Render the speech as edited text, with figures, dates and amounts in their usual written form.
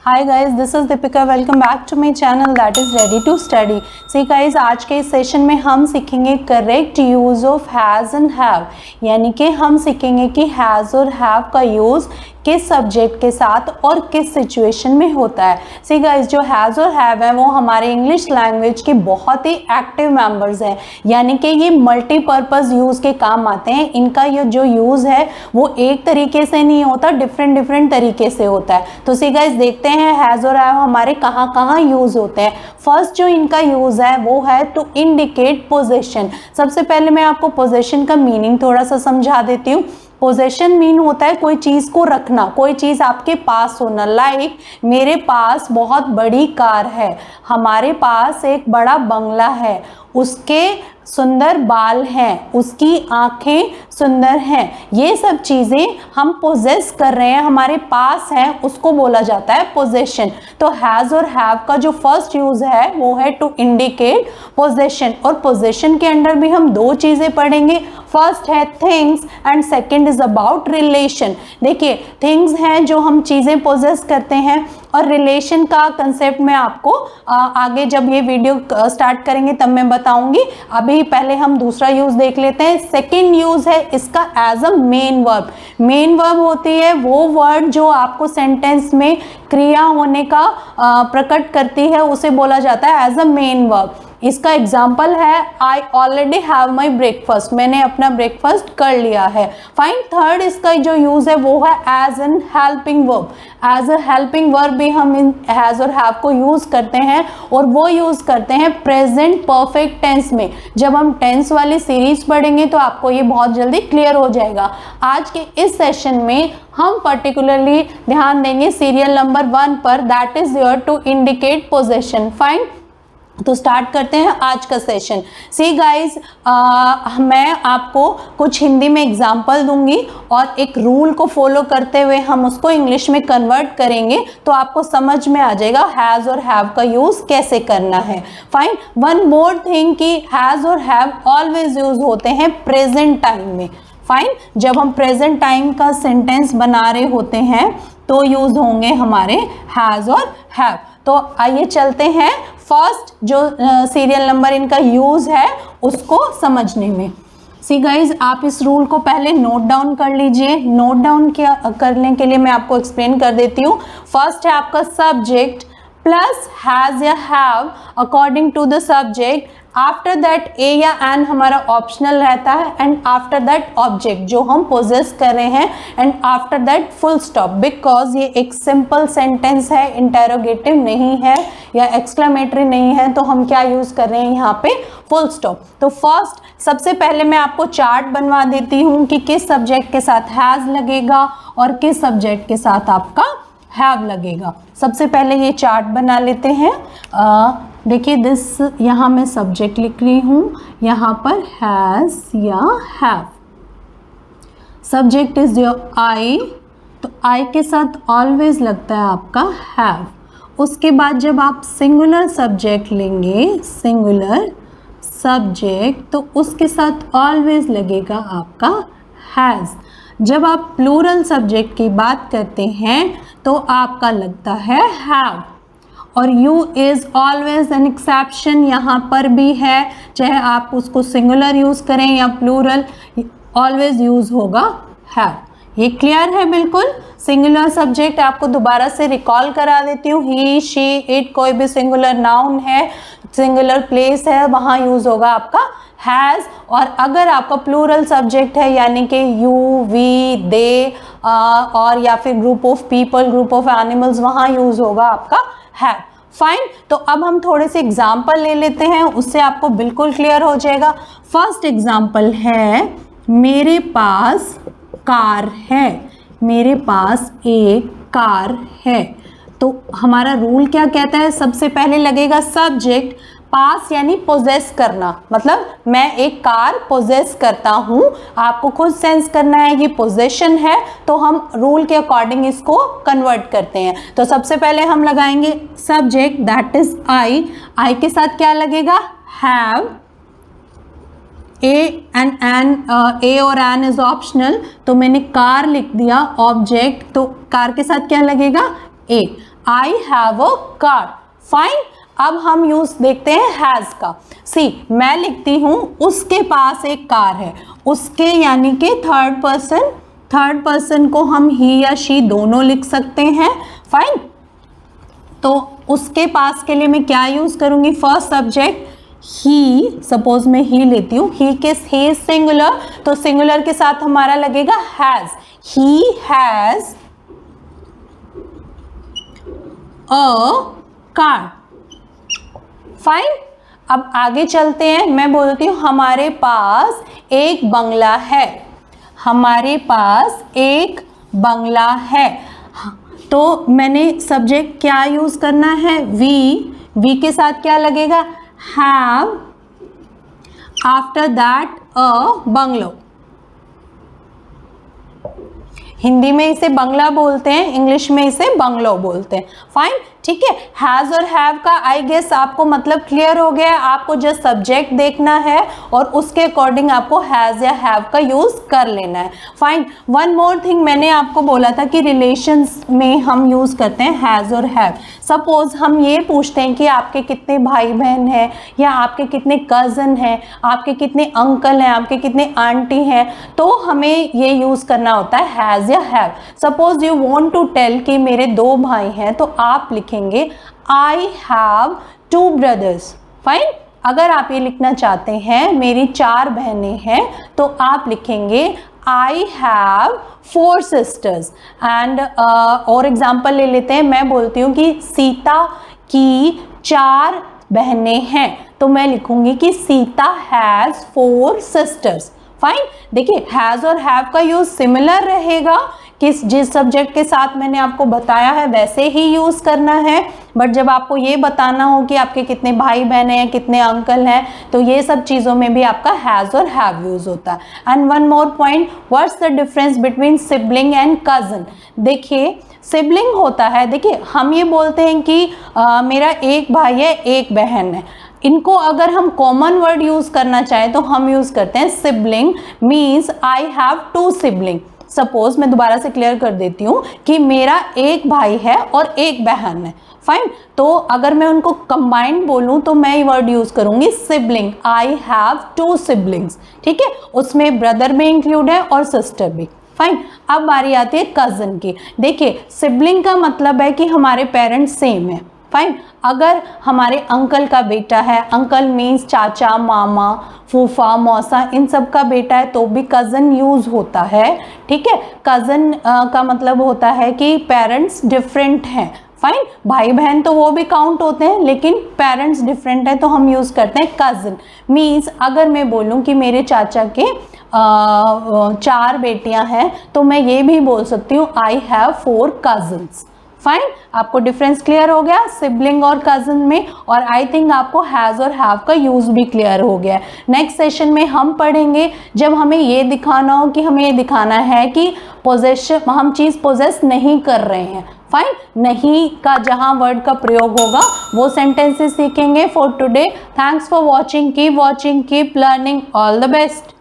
Hi guys, this is Deepika. Welcome back to my channel that is ready to study. See guys, आज के इस session में हम सीखेंगे correct use of has and have, यानी कि हम सीखेंगे कि हैज़ और हैव का यूज़ किस सब्जेक्ट के साथ और किस सिचुएशन में होता है। सी गाइज, जो हैज़ और हैव है वो हमारे इंग्लिश लैंग्वेज के बहुत ही एक्टिव मेंबर्स हैं, यानी कि ये मल्टीपर्पज़ यूज़ के काम आते हैं। इनका ये जो यूज़ है वो एक तरीके से नहीं होता, डिफरेंट तरीके से होता है। तो सी गाइज, देखते हैं हैज़ और हैव हमारे कहाँ कहाँ यूज़ होते हैं। फर्स्ट जो इनका यूज़ है वो है टू इंडिकेट पोजेशन। सबसे पहले मैं आपको पोजेशन का मीनिंग थोड़ा सा समझा देती हूँ। पोजेशन मीन होता है कोई चीज़ को रखना, कोई चीज़ आपके पास होना। लाइक मेरे पास बहुत बड़ी कार है, हमारे पास एक बड़ा बंगला है, उसके सुंदर बाल हैं, उसकी आंखें सुंदर हैं। ये सब चीज़ें हम पोजेस कर रहे हैं, हमारे पास हैं, उसको बोला जाता है पोजेशन। तो हैज़ और हैव का जो फर्स्ट यूज़ है वो है टू इंडिकेट पोजेशन। और पोजेशन के अंडर भी हम दो चीज़ें पढ़ेंगे। फर्स्ट है things and second is about relation. देखिए, थिंग्स हैं जो हम चीज़ें पोजेस करते हैं, और रिलेशन का कंसेप्ट मैं आपको आगे जब ये वीडियो स्टार्ट करेंगे तब मैं बताऊंगी। अभी पहले हम दूसरा यूज़ देख लेते हैं। सेकेंड यूज़ है इसका as a main verb. Main verb होती है वो वर्ड जो आपको सेंटेंस में क्रिया होने का प्रकट करती है, उसे बोला जाता है एज अ मेन वर्ब। इसका एग्जाम्पल है I already have my breakfast, मैंने अपना ब्रेकफास्ट कर लिया है। फाइन। थर्ड इसका जो यूज़ है वो है as an helping verb. As a helping verb भी हम इन हैज़ और हैव को यूज़ करते हैं, और वो यूज़ करते हैं प्रेजेंट परफेक्ट टेंस में। जब हम टेंस वाली सीरीज पढ़ेंगे तो आपको ये बहुत जल्दी क्लियर हो जाएगा। आज के इस सेशन में हम पर्टिकुलरली ध्यान देंगे सीरियल नंबर 1 पर, that is your to indicate possession. Fine. तो स्टार्ट करते हैं आज का सेशन। सी गाइज, मैं आपको कुछ हिंदी में एग्जाम्पल दूंगी और एक रूल को फॉलो करते हुए हम उसको इंग्लिश में कन्वर्ट करेंगे, तो आपको समझ में आ जाएगा हैज़ और हैव का यूज़ कैसे करना है। फाइन। वन मोर थिंग कि हैज़ और हैव ऑलवेज यूज होते हैं प्रेजेंट टाइम में। फाइन। जब हम प्रेजेंट टाइम का सेंटेंस बना रहे होते हैं तो यूज़ होंगे हमारे हैज़ और हैव। तो आइए चलते हैं फर्स्ट जो सीरियल नंबर इनका यूज़ है उसको समझने में। सी गाइज, आप इस रूल को पहले नोट डाउन कर लीजिए। नोट डाउन क्या करने के लिए मैं आपको एक्सप्लेन कर देती हूँ। फर्स्ट है आपका सब्जेक्ट प्लस हैज़ या have according to the subject. After that a या एन हमारा ऑप्शनल रहता है, एंड आफ्टर दैट ऑब्जेक्ट जो हम पोजेस कर रहे हैं, and after that full stop. Because ये एक सिंपल सेंटेंस है, इंटेरोगेटिव नहीं है या एक्सक्लेमेटरी नहीं है, तो हम क्या यूज़ कर रहे हैं यहाँ पे, फुल स्टॉप। तो फर्स्ट सबसे पहले मैं आपको चार्ट बनवा देती हूँ कि किस सब्जेक्ट के साथ हैज़ लगेगा और किस सब्जेक्ट के साथ आपका हैव लगेगा। सबसे पहले ये चार्ट बना लेते हैं। देखिए, दिस यहाँ मैं सब्जेक्ट लिख रही हूँ, यहाँ पर हैज़ या हैव। सब्जेक्ट इज योर आई, तो आई के साथ ऑलवेज लगता है आपका हैव। उसके बाद जब आप सिंगुलर सब्जेक्ट लेंगे, सिंगुलर सब्जेक्ट, तो उसके साथ ऑलवेज लगेगा आपका हैज़। जब आप प्लूरल सब्जेक्ट की बात करते हैं तो आपका लगता है हैव। और you is always an exception यहाँ पर भी है, चाहे आप उसको सिंगुलर यूज़ करें या प्लूरल, ऑलवेज यूज़ होगा हैव। ये क्लियर है बिल्कुल। सिंगुलर सब्जेक्ट आपको दोबारा से रिकॉल करा देती हूँ। ही, शी, इट, कोई भी सिंगुलर नाउन है, सिंगुलर प्लेस है, वहाँ यूज़ होगा आपका हैज़। और अगर आपका प्लूरल सब्जेक्ट है, यानी कि यू, वी, दे, और या फिर group of people, group of animals, वहाँ यूज़ होगा आपका हैव। फाइन। तो अब हम थोड़े से एग्जाम्पल ले लेते हैं, उससे आपको बिल्कुल क्लियर हो जाएगा। फर्स्ट एग्जाम्पल है, मेरे पास कार है, मेरे पास एक कार है। तो हमारा रूल क्या कहता है, सबसे पहले लगेगा सब्जेक्ट, पास यानी पोजेस करना, मतलब मैं एक कार पोजेस करता हूँ। आपको खुद सेंस करना है ये पोजेशन है, तो हम रूल के अकॉर्डिंग इसको कन्वर्ट करते हैं। तो सबसे पहले हम लगाएंगे सब्जेक्ट दैट इज आई। आई के साथ क्या लगेगा, हैव। ए और एन इज ऑप्शनल, तो मैंने कार लिख दिया ऑब्जेक्ट, तो कार के साथ क्या लगेगा, a. I have a car. Fine, अब हम यूज देखते हैं हैज का। सी, मैं लिखती हूं उसके पास एक कार है, उसके यानी कि थर्ड पर्सन को हम ही या शी दोनों लिख सकते हैं। फाइन, तो उसके पास के लिए मैं क्या यूज करूंगी, फर्स्ट सब्जेक्ट ही, सपोज मैं ही लेती हूँ, ही के ही सिंगुलर, तो सिंगुलर के साथ हमारा लगेगा has, he has a car. Fine, अब आगे चलते हैं, मैं बोलती हूँ हमारे पास एक बंगला है, हमारे पास एक बंगला है। तो मैंने सब्जेक्ट क्या यूज करना है, वी के साथ क्या लगेगा, have, after that a bungalow. Hindi में इसे बंगला बोलते हैं, इंग्लिश में इसे बंगलो बोलते हैं। फाइन, ठीक है। हैज और हैव का आई गेस आपको मतलब क्लियर हो गया है। आपको जस्ट सब्जेक्ट देखना है और उसके अकॉर्डिंग आपको हैज या हैव का यूज कर लेना है। फाइन, वन मोर थिंग, मैंने आपको बोला था कि रिलेशंस में हम यूज करते हैं हैज और हैव। सपोज हम ये पूछते हैं कि आपके कितने भाई बहन हैं, या आपके कितने कज़न हैं, आपके कितने अंकल हैं, आपके कितने आंटी हैं, तो हमें ये यूज करना होता है हैज या have. Suppose you want to tell कि मेरे 2 भाई हैं, तो आप लिखेंगे आई हैव 2 ब्रदर्स। फाइन, अगर आप ये लिखना चाहते हैं मेरी 4 बहनें हैं, तो आप लिखेंगे आई हैव 4 सिस्टर्स। एंड और एग्जाम्पल ले लेते हैं, मैं बोलती हूँ कि सीता की 4 बहनें हैं, तो मैं लिखूंगी कि सीता हैज 4 सिस्टर्स। फाइन, देखिए हैज और हैव का यूज सिमिलर रहेगा, जिस सब्जेक्ट के साथ मैंने आपको बताया है वैसे ही यूज करना है। बट जब आपको ये बताना हो कि आपके कितने भाई बहन हैं, कितने अंकल हैं, तो ये सब चीज़ों में भी आपका हैज और हैव यूज होता है। And one more point, what's the difference between sibling and cousin. देखिए सिबलिंग होता है, देखिए हम ये बोलते हैं कि मेरा एक भाई है, एक बहन है। इनको अगर हम कॉमन वर्ड यूज करना चाहें तो हम यूज करते हैं sibling, means I have 2 sibling. Suppose मैं दोबारा से क्लियर कर देती हूँ कि मेरा एक भाई है और एक बहन है। फाइन, तो अगर मैं उनको कंबाइंड बोलूँ तो मैं ये वर्ड यूज करूंगी सिबलिंग, आई हैव 2 सिबलिंग्स। ठीक है, उसमें ब्रदर भी इंक्लूड है और सिस्टर भी। फाइन, अब बारी आती है कजन की। देखिए सिबलिंग का मतलब है कि हमारे पेरेंट्स सेम है। फाइन, अगर हमारे अंकल का बेटा है, अंकल मीन्स चाचा, मामा, फूफा, मौसा, इन सब का बेटा है, तो भी कज़न यूज होता है। ठीक है, कज़न का मतलब होता है कि पेरेंट्स डिफरेंट हैं। फाइन, भाई बहन तो वो भी काउंट होते हैं, लेकिन पेरेंट्स डिफरेंट है तो हम यूज करते हैं कज़न। मीन्स अगर मैं बोलूँ कि मेरे चाचा के 4 बेटियां हैं, तो मैं ये भी बोल सकती हूँ आई हैव 4 कज़न्स। फाइन, आपको डिफरेंस क्लियर हो गया सिबलिंग और कजन में, और आई थिंक आपको हैज और हैव का यूज भी क्लियर हो गया। नेक्स्ट सेशन में हम पढ़ेंगे जब हमें ये दिखाना हो कि हमें ये दिखाना है कि पोजेशन, हम चीज पोजेस नहीं कर रहे हैं। फाइन, नहीं का जहां वर्ड का प्रयोग होगा वो सेंटेंसेस सीखेंगे। For today, thanks for watching, keep learning, all the best.